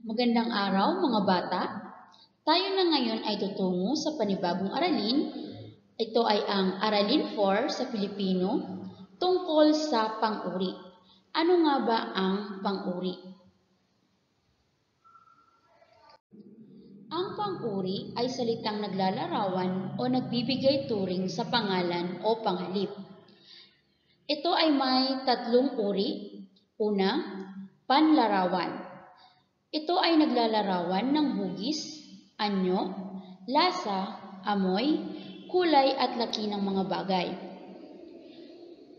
Magandang araw mga bata. Tayo na ngayon ay tutungo sa panibagong aralin. Ito ay ang Aralin 4 sa Filipino tungkol sa pang-uri. Ano nga ba ang pang-uri? Ang pang-uri ay salitang naglalarawan o nagbibigay turing sa pangalan o panghalip. Ito ay may tatlong uri. Una, panlarawan. Ito ay naglalarawan ng hugis, anyo, lasa, amoy, kulay at laki ng mga bagay.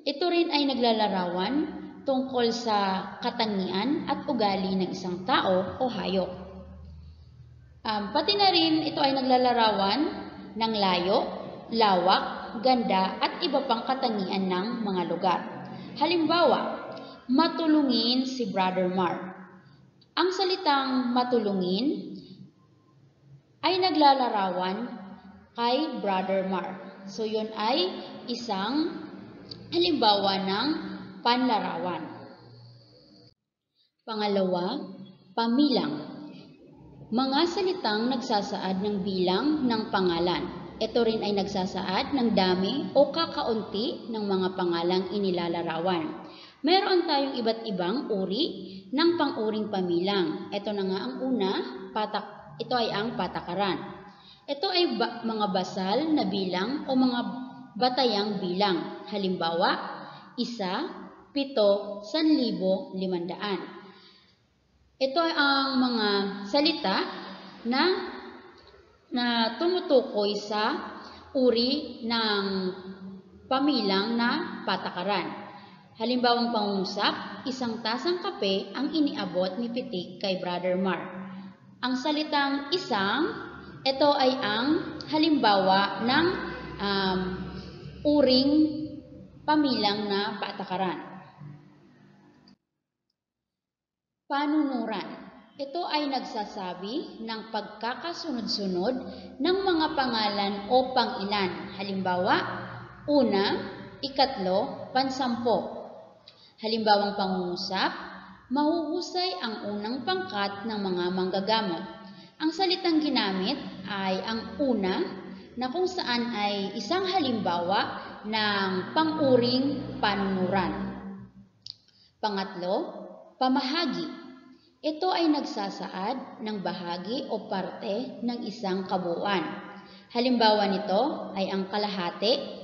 Ito rin ay naglalarawan tungkol sa katangian at ugali ng isang tao o hayop. Pati na rin ito ay naglalarawan ng layo, lawak, ganda at iba pang katangian ng mga lugar. Halimbawa, matulungin si Brother Mark. Ang salitang matulungin ay naglalarawan kay Brother Mark. So yun ay isang halimbawa ng panlarawan. Pangalawa, pamilang. Mga salitang nagsasaad ng bilang ng pangalan. Ito rin ay nagsasaad ng dami o kakaunti ng mga pangalang inilalarawan. Meron tayong iba't ibang uri ng pang-uring pamilang. Ito na nga ang una, ito ay ang patakaran. Ito ay mga basal na bilang o mga batayang bilang. Halimbawa, 1, 7, 1,500. Ito ay ang mga salita na tumutukoy sa uri ng pamilang na patakaran. Halimbawang pangungusap, 1 tasang kape ang iniabot ni Pitik kay Brother Mark. Ang salitang isang, ito ay ang halimbawa ng uring pamilang na patakaran. Panunuran. Ito ay nagsasabi ng pagkakasunod-sunod ng mga pangalan o pangilan. Halimbawa, 1, 2, 10. Halimbawang pangungusap, mahuhusay ang unang pangkat ng mga manggagamot. Ang salitang ginamit ay ang una na kung saan ay isang halimbawa ng pang-uring panunuran. Pangatlo, pamahagi. Ito ay nagsasaad ng bahagi o parte ng isang kabuuan. Halimbawa nito ay ang kalahati,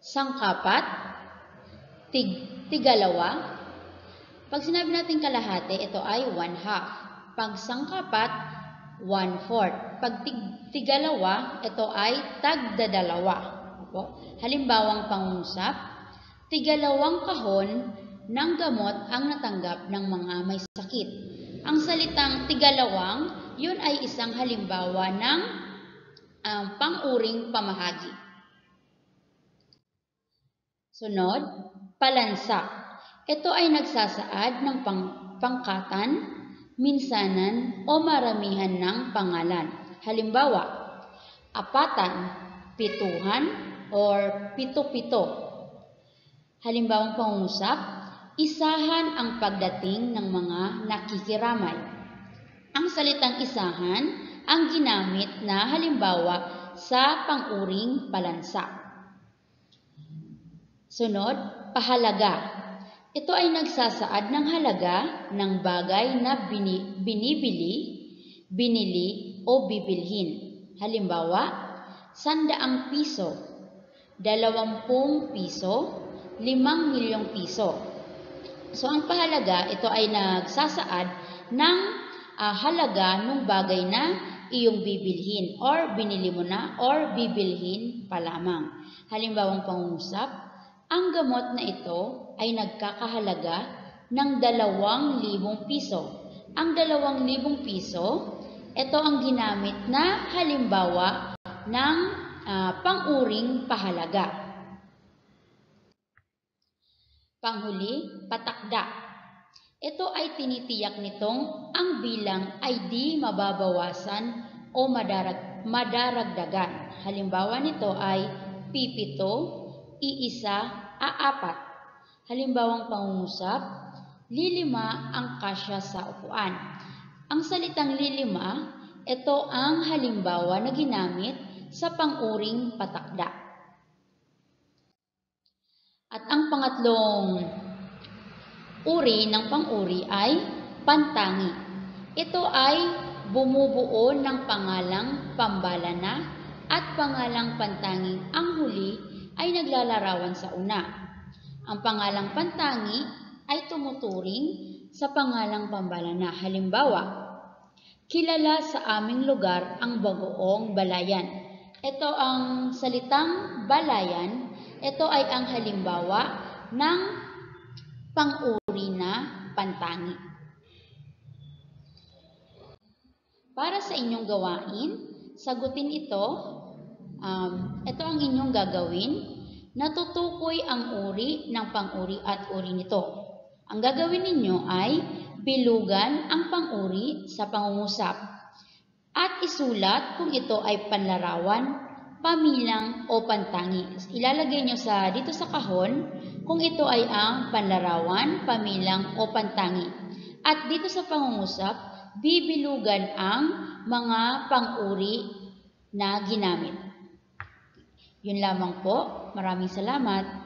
sangkapat, tigalawa. Pag sinabi natin kalahati, ito ay 1/2. Pag sangkapat, 1/4. Pag tigalawa, ito ay tagdadalawa. Halimbawang pangungusap, 2 kahon ng gamot ang natanggap ng mga may sakit. Ang salitang tigalawang, yun ay isang halimbawa ng pang-uring pamahagi. Sunod, palansa. Ito ay nagsasaad ng pangkatan, minsanan o maramihan ng pangalan. Halimbawa, 4, 7, or 7. Halimbawang pangungusap, isahan ang pagdating ng mga nakikiramay. Ang salitang isahan ang ginamit na halimbawa sa pang-uring palansa. Sunod, pahalaga. Ito ay nagsasaad ng halaga ng bagay na binibili, binili o bibilhin. Halimbawa, 100 piso, 20 piso, 5 milyong piso. So ang pahalaga, ito ay nagsasaad ng halaga ng bagay na iyong bibilhin or binili mo na or bibilhin pa lamang. Halimbawang pangungusap, ang gamot na ito ay nagkakahalaga ng 2,000 piso. Ang 2,000 piso, ito ang ginamit na halimbawa ng pang-uring pahalaga. Panghuli, patakda. Ito ay tinitiyak nitong ang bilang ay di mababawasan o madaragdagan. Halimbawa nito ay pipito, iisa, aapat. Halimbawang pangungusap, lilima ang kasya sa upuan. Ang salitang lilima, ito ang halimbawa na ginamit sa pang-uring patakda. At ang pangatlong uri ng pang-uri ay pantangi. Ito ay bumubuo ng pangalang pambalana at pangalang pantangi. Ang huli ay naglalarawan sa una. Ang pangalang pantangi ay tumuturing sa pangalang pambalana. Halimbawa, kilala sa aming lugar ang Bagoong Balayan. Ito ang salitang balayan. Ito ay ang halimbawa ng pang-uri na pantangi. Para sa inyong gawain, sagutin ito. Ito ang inyong gagawin. Natutukoy ang uri ng pang-uri at uri nito. Ang gagawin ninyo ay bilugan ang pang-uri sa pangungusap at isulat kung ito ay panlarawan, pamilang o pantangi. Ilalagay nyo dito sa kahon kung ito ay ang panlarawan, pamilang o pantangi. At dito sa pangungusap, bibilugan ang mga pang-uri na ginamit. Yun lamang po. Maraming salamat.